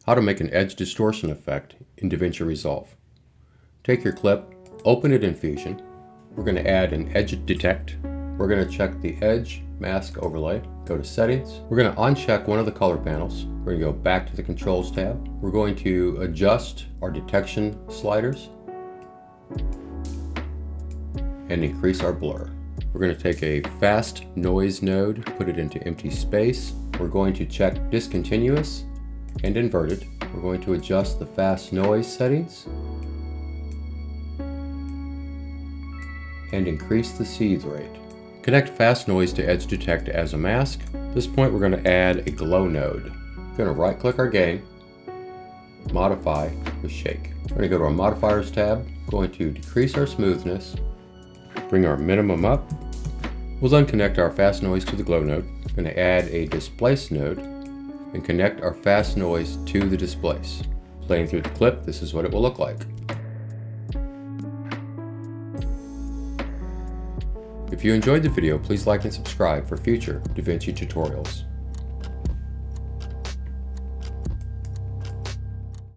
How to make an edge distortion effect in DaVinci Resolve. Take your clip, open it in Fusion. We're going to add an edge detect. We're going to check the edge mask overlay. Go to settings. We're going to uncheck one of the color panels. We're going to go back to the controls tab. We're going to adjust our detection sliders and increase our blur. We're going to take a fast noise node, put it into empty space. We're going to check discontinuous and inverted. We're going to adjust the fast noise settings and increase the seethe rate. Connect fast noise to edge detect as a mask. At this point, we're going to add a glow node. We're going to right click our gain, modify with shake. We're going to go to our modifiers tab, going to decrease our smoothness, bring our minimum up. We'll then connect our fast noise to the glow node. We're going to add a displace node and connect our fast noise to the displace. Playing through the clip, this is what it will look like. If you enjoyed the video, please like and subscribe for future DaVinci tutorials.